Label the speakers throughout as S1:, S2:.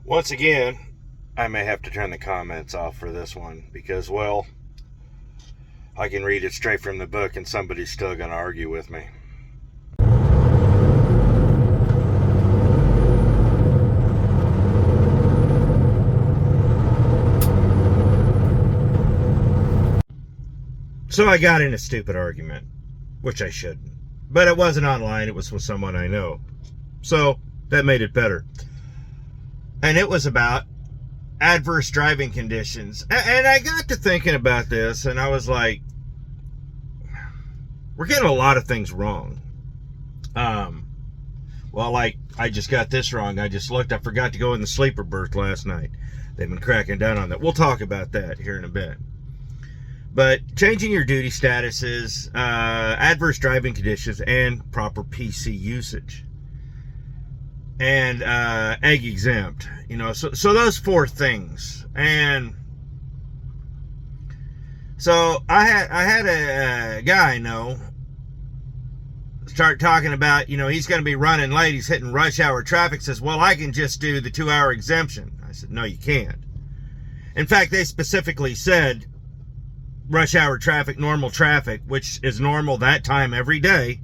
S1: Once again, I may have to turn the comments off for this one because, well, I can read it straight from the book and somebody's still going to argue with me. So I got in a stupid argument, which I shouldn't. But it wasn't online, it was with someone I know. So that made it better. And it was about adverse driving conditions. And I got to thinking about this, and I was like, we're getting a lot of things wrong. Well, like, I just got this wrong. I just looked. I forgot to go in the sleeper berth last night. They've been cracking down on that. We'll talk about that here in a bit. But changing your duty statuses, adverse driving conditions, and proper PC usage. And exempt. You know, so those four things. And so I had a guy I know start talking about, you know, he's going to be running late, he's hitting rush hour traffic, says, well, I can just do the 2-hour exemption. I said, no, you can't. In fact, they specifically said rush hour traffic, normal traffic, which is normal that time every day,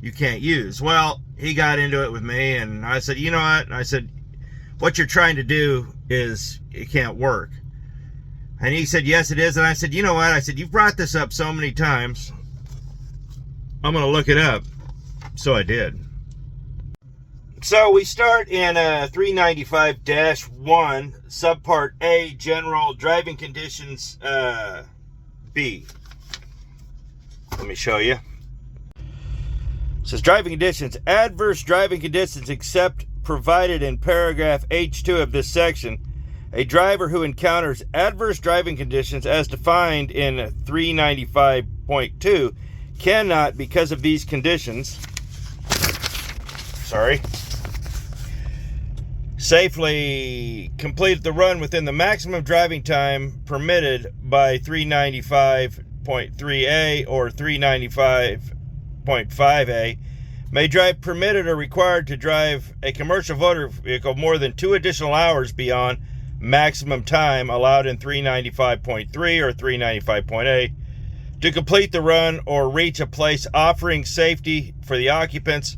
S1: you can't use. Well, he got into it with me, and I said, you know what? I said, what you're trying to do is, it can't work. And he said, yes, it is. And I said, you know what? I said, you've brought this up so many times, I'm going to look it up. So I did. So we start in 395-1, subpart A, general driving conditions, B. Let me show you. It says driving conditions, adverse driving conditions except provided in paragraph H2 of this section. A driver who encounters adverse driving conditions as defined in 395.2 cannot, because of these conditions, safely complete the run within the maximum driving time permitted by 395.3A or 395.5A, may drive permitted or required to drive a commercial motor vehicle more than 2 additional hours beyond maximum time allowed in 395.3 or 395.8 to complete the run or reach a place offering safety for the occupants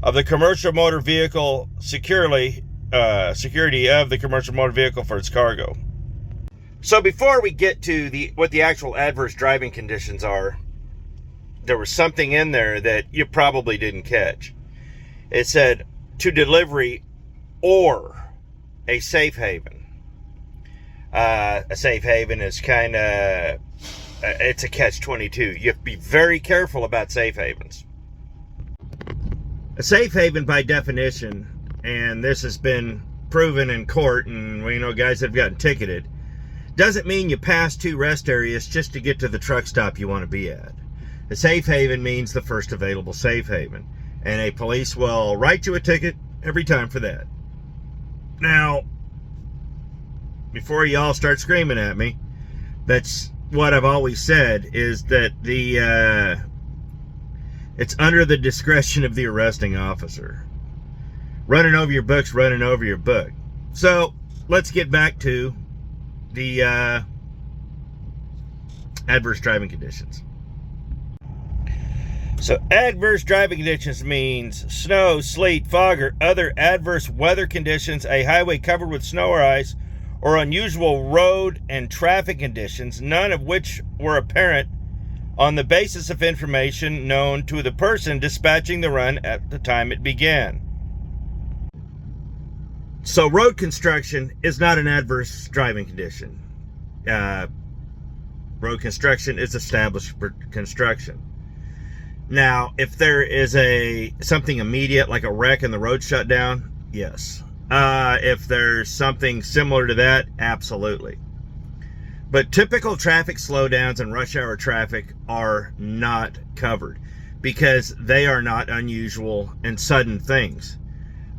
S1: of the commercial motor vehicle security of the commercial motor vehicle for its cargo. So before we get to what the actual adverse driving conditions are, there was something in there that you probably didn't catch. It said to delivery or a safe haven. A safe haven is kind of, it's a catch-22. You have to be very careful about safe havens. A safe haven, by definition, and this has been proven in court, and we know guys that have gotten ticketed, doesn't mean you pass 2 rest areas just to get to the truck stop you want to be at. A safe haven means the first available safe haven, and a police will write you a ticket every time for that. Now, before you all start screaming at me, that's what I've always said, is that it's under the discretion of the arresting officer. Running over your book's running over your book. So let's get back to the adverse driving conditions. So adverse driving conditions means snow, sleet, fog, or other adverse weather conditions, a highway covered with snow or ice, or unusual road and traffic conditions, none of which were apparent on the basis of information known to the person dispatching the run at the time it began. So road construction is not an adverse driving condition. Road construction is established for construction. Now, if there is something immediate like a wreck and the road shut down, yes. If there's something similar to that, absolutely. But typical traffic slowdowns and rush hour traffic are not covered because they are not unusual and sudden things.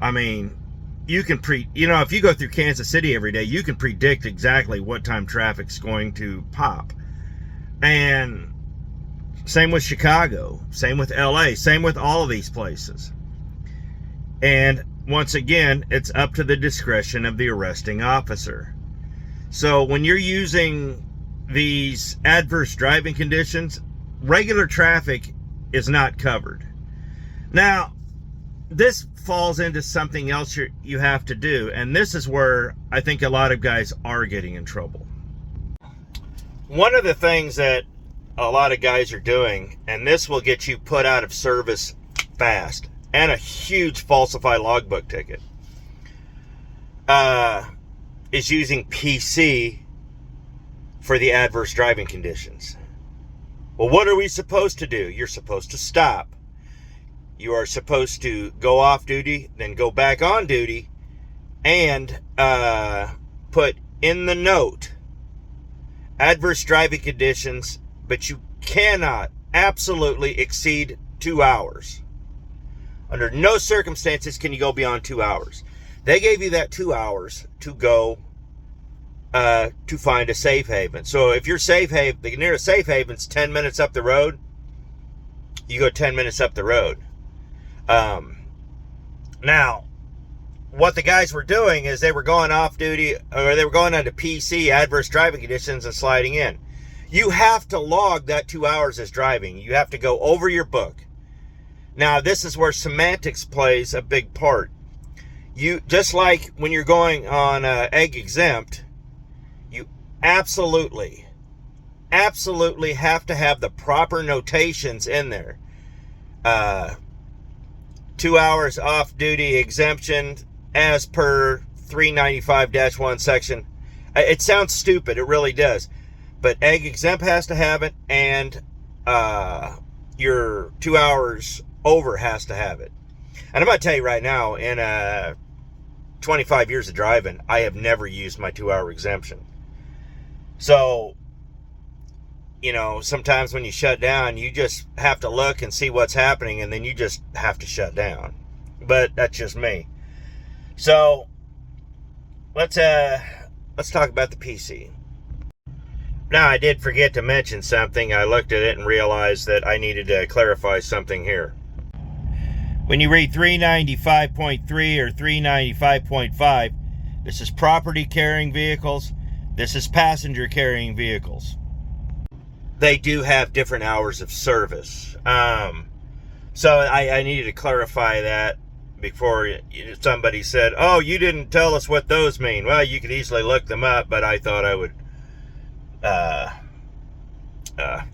S1: I mean, you can if you go through Kansas City every day, you can predict exactly what time traffic's going to pop. And same with Chicago, same with LA, same with all of these places. And once again, it's up to the discretion of the arresting officer. So when you're using these adverse driving conditions, regular traffic is not covered. Now, this falls into something else you have to do, and this is where I think a lot of guys are getting in trouble. One of the things that a lot of guys are doing, and this will get you put out of service fast, and a huge falsified logbook ticket, is using PC for the adverse driving conditions. Well, what are we supposed to do? You're supposed to stop. You are supposed to go off duty, then go back on duty, and put in the note adverse driving conditions, but you cannot absolutely exceed 2 hours. Under no circumstances can you go beyond 2 hours. They gave you that 2 hours to go to find a safe haven. So if your safe haven, the nearest safe haven's 10 minutes up the road, you go 10 minutes up the road. Now, what the guys were doing is they were going off duty, or they were going onto PC, adverse driving conditions, and sliding in. You have to log that 2 hours as driving. You have to go over your book. Now, this is where semantics plays a big part. You, just like when you're going on Exempt, you absolutely have to have the proper notations in there. 2 hours off duty exemption as per 395-1 section. It sounds stupid, it really does. But Exempt has to have it, and your 2 hours over has to have it. And I'm going to tell you right now, in 25 years of driving, I have never used my 2 hour exemption. So, you know, sometimes when you shut down, you just have to look and see what's happening, and then you just have to shut down. But that's just me. So, let's talk about the PC. Now, I did forget to mention something. I looked at it and realized that I needed to clarify something here. When you read 395.3 or 395.5, this is property carrying vehicles. This is passenger carrying vehicles. They do have different hours of service. So I needed to clarify that before somebody said, oh, you didn't tell us what those mean. Well, you could easily look them up, but I thought I would,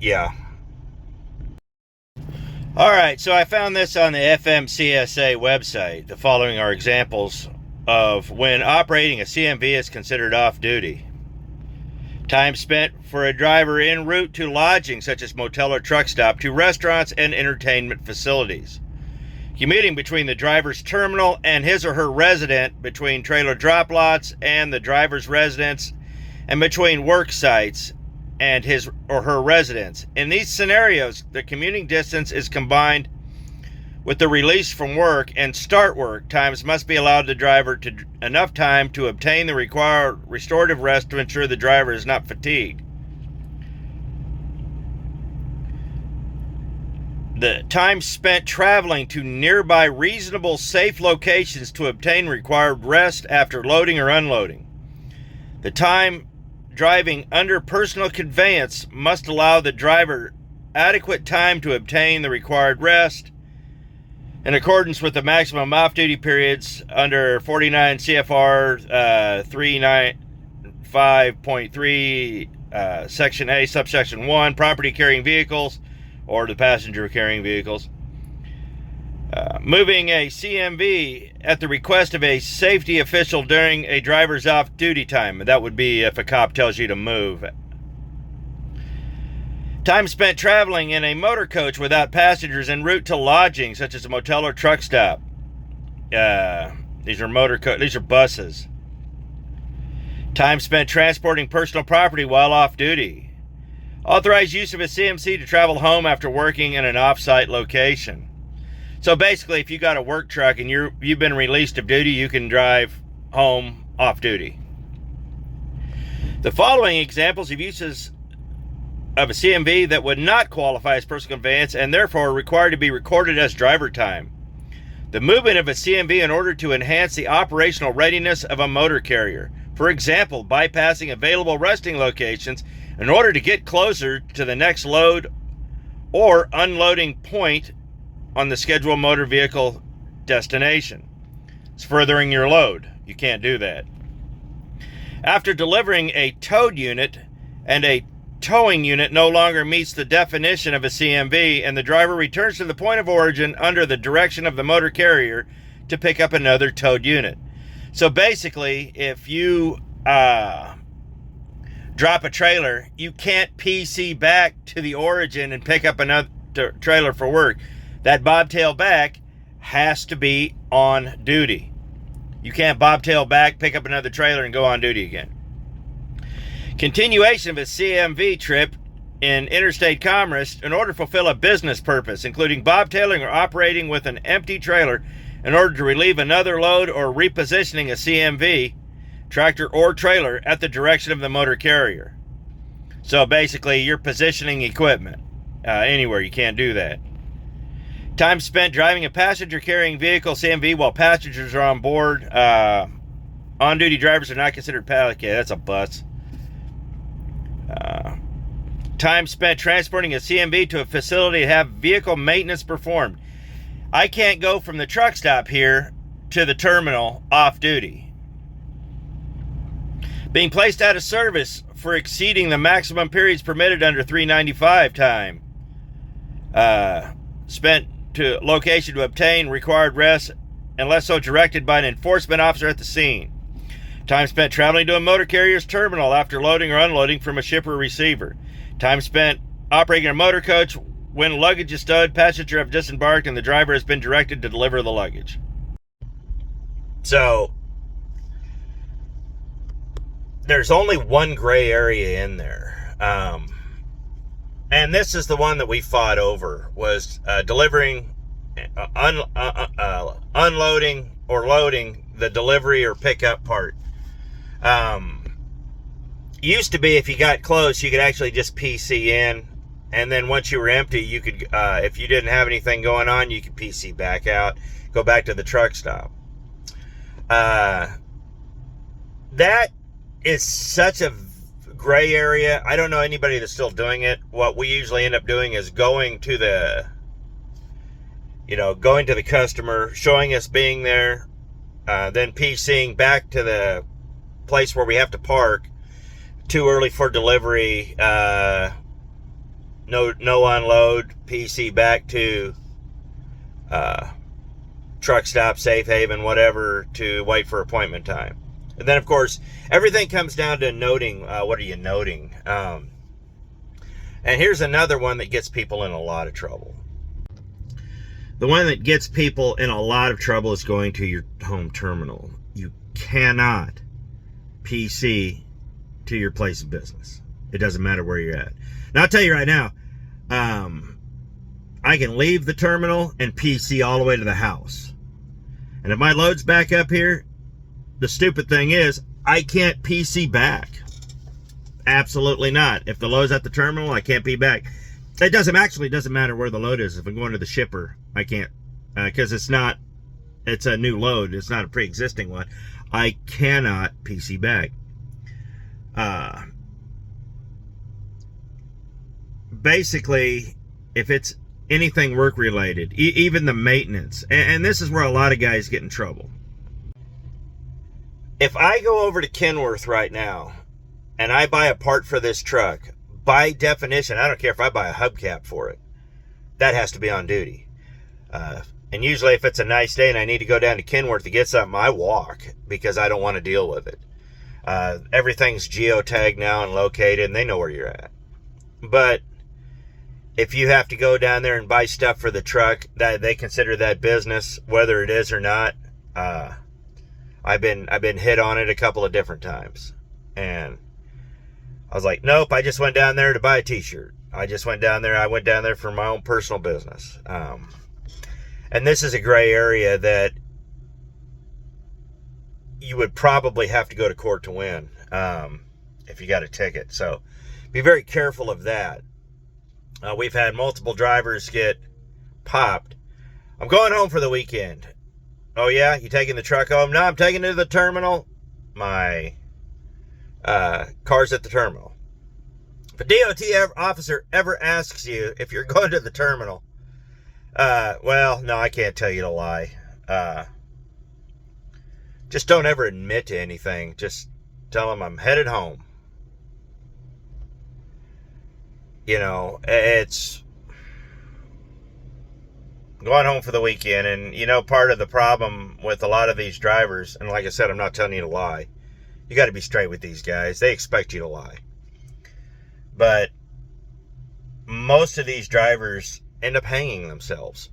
S1: yeah. All right, so I found this on the FMCSA website. The following are examples of when operating a CMV is considered off-duty. Time spent for a driver en route to lodging, such as motel or truck stop, to restaurants and entertainment facilities. Commuting between the driver's terminal and his or her resident, between trailer drop lots and the driver's residence, and between work sites and his or her residence. In these scenarios, the commuting distance is combined with the release from work and start work times must be allowed the driver to enough time to obtain the required restorative rest to ensure the driver is not fatigued. The time spent traveling to nearby reasonable safe locations to obtain required rest after loading or unloading. The time driving under personal conveyance must allow the driver adequate time to obtain the required rest in accordance with the maximum off-duty periods under 49 CFR 395.3 Section A, subsection 1, property carrying vehicles, or the passenger carrying vehicles. Moving a CMV at the request of a safety official during a driver's off-duty time. That would be if a cop tells you to move. Time spent traveling in a motor coach without passengers en route to lodging, such as a motel or truck stop. These are buses. Time spent transporting personal property while off duty. Authorized use of a CMC to travel home after working in an off-site location. So basically, if you got a work truck and you've been released of duty, you can drive home off duty. The following examples of uses of a CMV that would not qualify as personal conveyance and therefore are required to be recorded as driver time. The movement of a CMV in order to enhance the operational readiness of a motor carrier. For example, bypassing available resting locations in order to get closer to the next load or unloading point on the scheduled motor vehicle destination. It's furthering your load. You can't do that. After delivering a towed unit and a towing unit no longer meets the definition of a CMV, and the driver returns to the point of origin under the direction of the motor carrier to pick up another towed unit. So basically, if you drop a trailer, you can't PC back to the origin and pick up another trailer for work. That bobtail back has to be on duty. You can't bobtail back, pick up another trailer, and go on duty again. Continuation of a CMV trip in interstate commerce in order to fulfill a business purpose, including bobtailing or operating with an empty trailer in order to relieve another load or repositioning a CMV, tractor or trailer, at the direction of the motor carrier. So basically, you're positioning equipment anywhere. You can't do that. Time spent driving a passenger carrying vehicle, CMV, while passengers are on board. On-duty drivers are not considered okay, that's a bus. Time spent transporting a CMV to a facility to have vehicle maintenance performed. I can't go from the truck stop here to the terminal off duty. Being placed out of service for exceeding the maximum periods permitted under 395 time. Spent to location to obtain required rest unless so directed by an enforcement officer at the scene. Time spent traveling to a motor carrier's terminal after loading or unloading from a shipper or receiver. Time spent operating a motor coach when luggage is stowed, passenger have disembarked, and the driver has been directed to deliver the luggage. So, there's only one gray area in there. And this is the one that we fought over, was delivering, unloading or loading the delivery or pickup part. Used to be if you got close, you could actually just PC in, and then once you were empty, you could, if you didn't have anything going on, you could PC back out, go back to the truck stop. That is such a gray area. I don't know anybody that's still doing it. What we usually end up doing is going to the customer, showing us being there, then PCing back to the place where we have to park. Too early for delivery, no unload, PC back to truck stop, safe haven, whatever, to wait for appointment time. And then, of course, everything comes down to noting. What are you noting? And here's another one that gets people in a lot of trouble. The one that gets people in a lot of trouble is going to your home terminal. You cannot PC to your place of business. It doesn't matter where you're at. Now, I'll tell you right now, I can leave the terminal and PC all the way to the house. And if my load's back up here, the stupid thing is, I can't PC back. Absolutely not. If the load's at the terminal, I can't be back. It doesn't matter where the load is. If I'm going to the shipper, I can't, because it's a new load. It's not a pre-existing one. I cannot PC back. Basically, if it's anything work related, even the maintenance, and this is where a lot of guys get in trouble. If I go over to Kenworth right now and I buy a part for this truck, by definition, I don't care if I buy a hubcap for it, that has to be on duty. And usually if it's a nice day and I need to go down to Kenworth to get something, I walk because I don't want to deal with it. Everything's geotagged now and located, and they know where you're at. But if you have to go down there and buy stuff for the truck, that they consider that business, whether it is or not. I've been hit on it a couple of different times, and I was like, nope. I just went down there to buy a T-shirt. I went down there for my own personal business. And this is a gray area that you would probably have to go to court to win if you got a ticket. So be very careful of that. We've had multiple drivers get popped. I'm going home for the weekend. Oh yeah, you taking the truck home? No, I'm taking it to the terminal. My car's at the terminal. If a DOT officer ever asks you if you're going to the terminal, well, no, I can't tell you to lie. Just don't ever admit to anything. Just tell them I'm headed home. You know, it's going home for the weekend. And, you know, part of the problem with a lot of these drivers, and like I said, I'm not telling you to lie. You got to be straight with these guys. They expect you to lie. But most of these drivers end up hanging themselves.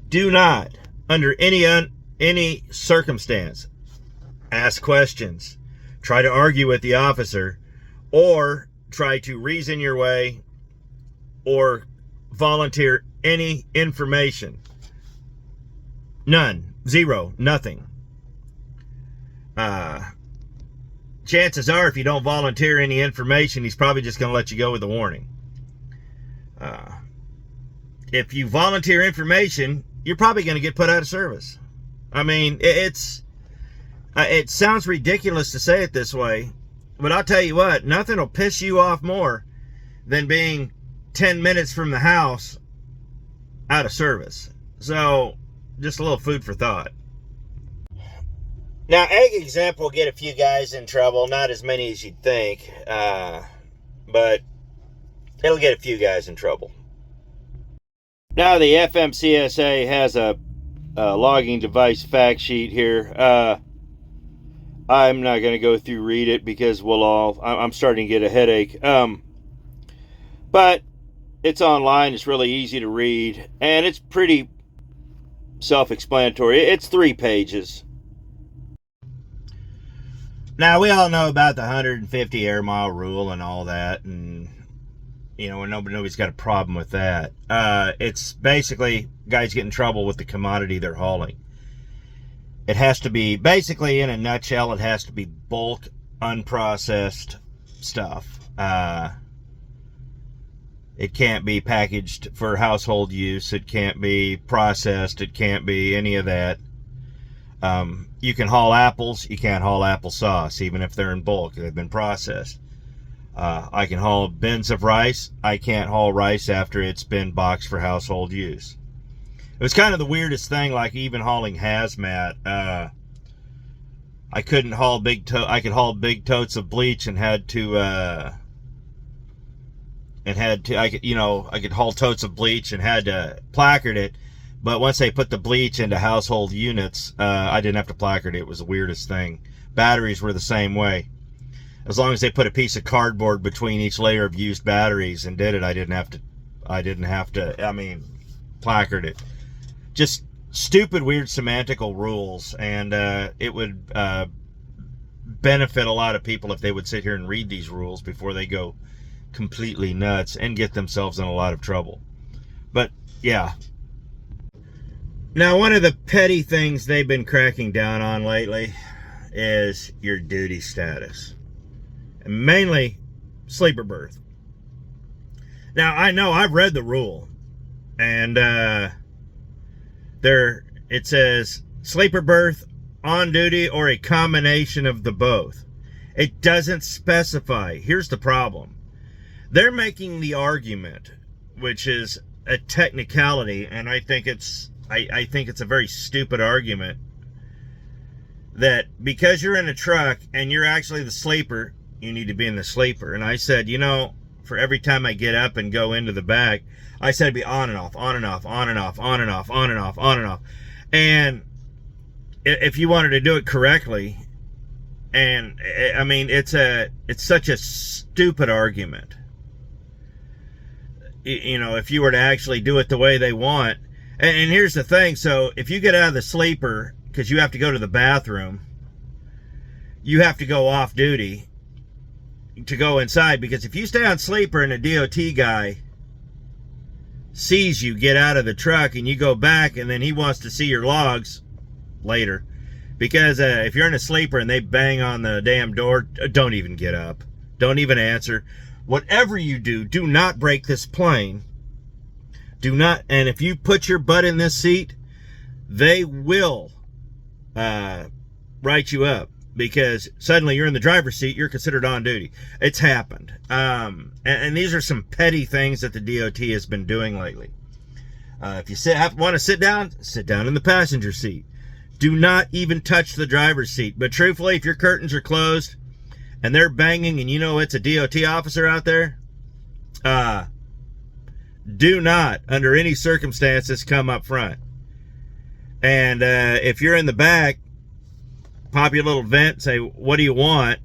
S1: Do not, under any circumstance, ask questions, try to argue with the officer, or try to reason your way, or volunteer any information. None. Zero. Nothing. Chances are, if you don't volunteer any information, he's probably just going to let you go with a warning. If you volunteer information, you're probably going to get put out of service. I mean, it sounds ridiculous to say it this way, but I'll tell you what, nothing will piss you off more than being 10 minutes from the house out of service. So, just a little food for thought. Now, egg exempt will get a few guys in trouble, not as many as you'd think, but it'll get a few guys in trouble. Now, the FMCSA has a logging device fact sheet here. I'm not going to go through read it because I'm starting to get a headache. But it's online. It's really easy to read, and it's pretty self-explanatory. It's 3 pages. Now, we all know about the 150 air mile rule and all that, and you know, nobody's got a problem with that. It's basically guys get in trouble with the commodity they're hauling. It has to be, basically, in a nutshell, it has to be bulk, unprocessed stuff. It can't be packaged for household use. It can't be processed. It can't be any of that. You can haul apples. You can't haul applesauce, even if they're in bulk. They've been processed. I can haul bins of rice. I can't haul rice after it's been boxed for household use. It was kind of the weirdest thing, like even hauling hazmat. I couldn't haul I could haul big totes of bleach and I could haul totes of bleach and had to placard it. But once they put the bleach into household units, I didn't have to placard it. It was the weirdest thing. Batteries were the same way. As long as they put a piece of cardboard between each layer of used batteries and did it, I didn't have to, placard it. Just stupid, weird semantical rules, and it would benefit a lot of people if they would sit here and read these rules before they go completely nuts and get themselves in a lot of trouble. But, yeah. Now, one of the petty things they've been cracking down on lately is your duty status. And mainly, sleeper berth. Now, I know I've read the rule, and it says sleeper berth, on duty, or a combination of the both. It doesn't specify. Here's the problem. They're making the argument, which is a technicality, and I think it's a very stupid argument, that because you're in a truck and you're actually the sleeper, you need to be in the sleeper. And I said, for every time I get up and go into the back, I said it'd be on and off, on and off, on and off, on and off, on and off, on and off. And if you wanted to do it correctly, and it's such a stupid argument. If you were to actually do it the way they want. And here's the thing. So if you get out of the sleeper because you have to go to the bathroom, you have to go off duty to go inside, because if you stay on sleeper and a DOT guy sees you get out of the truck and you go back, and then he wants to see your logs later, because if you're in a sleeper and they bang on the damn door, don't even get up, don't even answer. Whatever you do, do not break this plane. Do not. And if you put your butt in this seat, they will write you up because suddenly you're in the driver's seat, you're considered on duty. It's happened. And these are some petty things that the DOT has been doing lately. If you want to sit down in the passenger seat. Do not even touch the driver's seat. But truthfully, if your curtains are closed and they're banging and you know it's a DOT officer out there, do not, under any circumstances, come up front. And if you're in the back, pop your little vent, say, what do you want?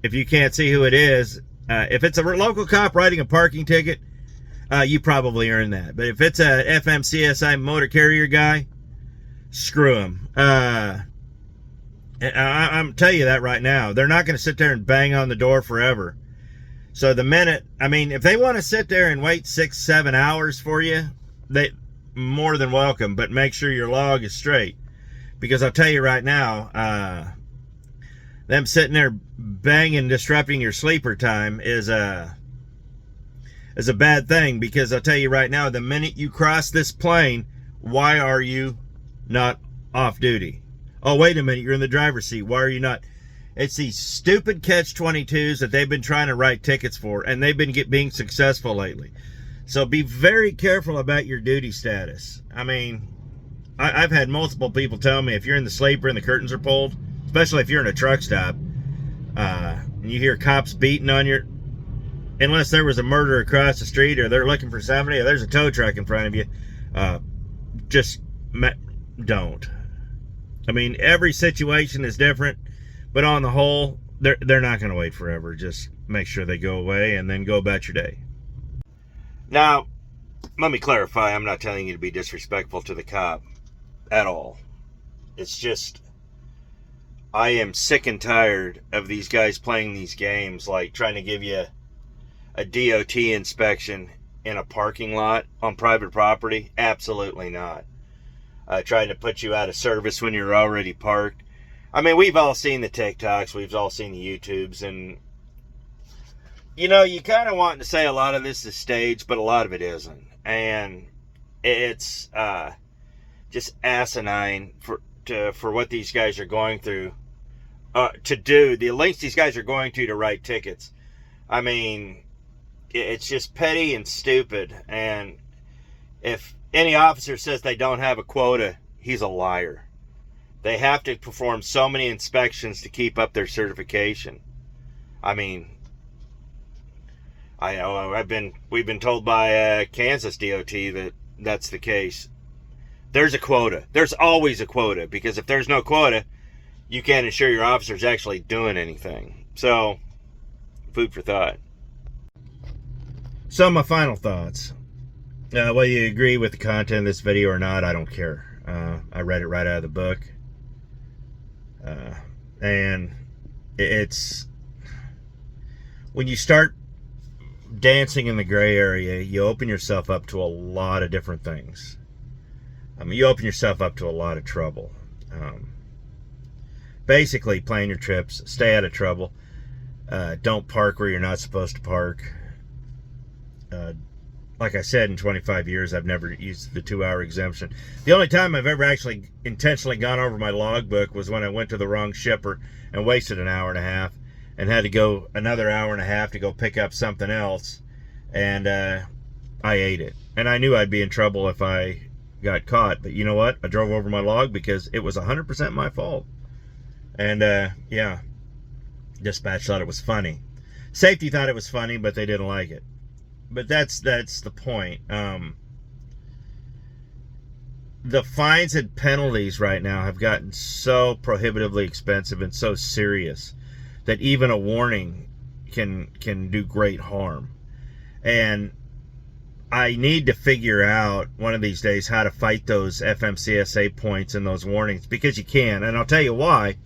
S1: If you can't see who it is, if it's a local cop writing a parking ticket, you probably earn that. But if it's a FMCSI motor carrier guy, screw him. I'm telling you that right now. They're not going to sit there and bang on the door forever. So the minute, if they want to sit there and wait 6-7 hours for you, they more than welcome. But make sure your log is straight, because I'll tell you right now, them sitting there banging, disrupting your sleeper time is a bad thing. Because I'll tell you right now, the minute you cross this plane, why are you not off duty? Oh, wait a minute, you're in the driver's seat. Why are you not? It's these stupid catch-22s that they've been trying to write tickets for, and they've been being successful lately. So be very careful about your duty status. I've had multiple people tell me if you're in the sleeper and the curtains are pulled, especially if you're in a truck stop, and you hear cops beating on your, unless there was a murder across the street or they're looking for somebody or there's a tow truck in front of you, just don't. Every situation is different, but on the whole, they're not going to wait forever. Just make sure they go away and then go about your day. Now, let me clarify, I'm not telling you to be disrespectful to the cop at all. It's just, I am sick and tired of these guys playing these games, like trying to give you a DOT inspection in a parking lot on private property. Absolutely not. Trying to put you out of service when you're already parked. We've all seen the TikToks, we've all seen the YouTubes, and you kind of want to say a lot of this is staged, but a lot of it isn't. And it's just asinine for what these guys are going through, to do the lengths these guys are going to write tickets. It's just petty and stupid. And if any officer says they don't have a quota, he's a liar. They have to perform so many inspections to keep up their certification. We've been told by Kansas DOT that that's the case. There's a quota. There's always a quota, because if there's no quota, you can't ensure your officer's actually doing anything. So, food for thought. So my final thoughts. Whether you agree with the content of this video or not, I don't care. I read it right out of the book. And it's, when you start dancing in the gray area, you open yourself up to a lot of different things. You open yourself up to a lot of trouble. Basically, plan your trips, stay out of trouble. Don't park where you're not supposed to park. Like I said, in 25 years, I've never used the 2-hour exemption. The only time I've ever actually intentionally gone over my logbook was when I went to the wrong shipper and wasted an hour and a half and had to go another hour and a half to go pick up something else. And I ate it. And I knew I'd be in trouble if I got caught. But you know what? I drove over my log because it was 100% my fault. And yeah, dispatch thought it was funny. Safety thought it was funny, but they didn't like it. But that's the point. The fines and penalties right now have gotten so prohibitively expensive and so serious that even a warning can do great harm. And I need to figure out one of these days how to fight those FMCSA points and those warnings, because you can. And I'll tell you why.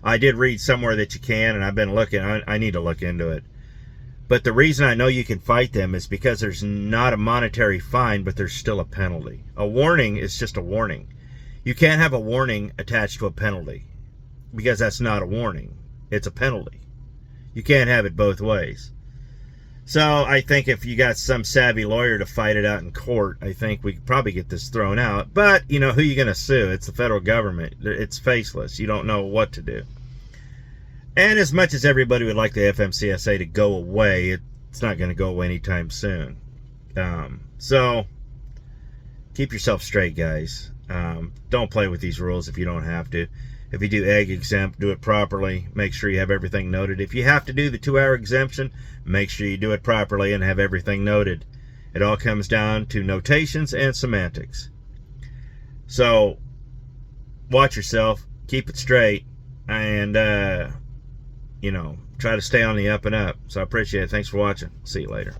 S1: I did read somewhere that you can, and I've been looking. I need to look into it. But the reason I know you can fight them is because there's not a monetary fine, but there's still a penalty. A warning is just a warning. You can't have a warning attached to a penalty, because that's not a warning. It's a penalty. You can't have it both ways. So I think if you got some savvy lawyer to fight it out in court, I think we could probably get this thrown out. But, you know, who are you going to sue? It's the federal government. It's faceless. You don't know what to do. And as much as everybody would like the FMCSA to go away, it's not going to go away anytime soon. So keep yourself straight, guys. Don't play with these rules if you don't have to. If you do egg exempt, do it properly. Make sure you have everything noted. If you have to do the 2-hour exemption, make sure you do it properly and have everything noted. It all comes down to notations and semantics. So watch yourself, keep it straight, and you know, try to stay on the up and up. So I appreciate it. Thanks for watching. See you later.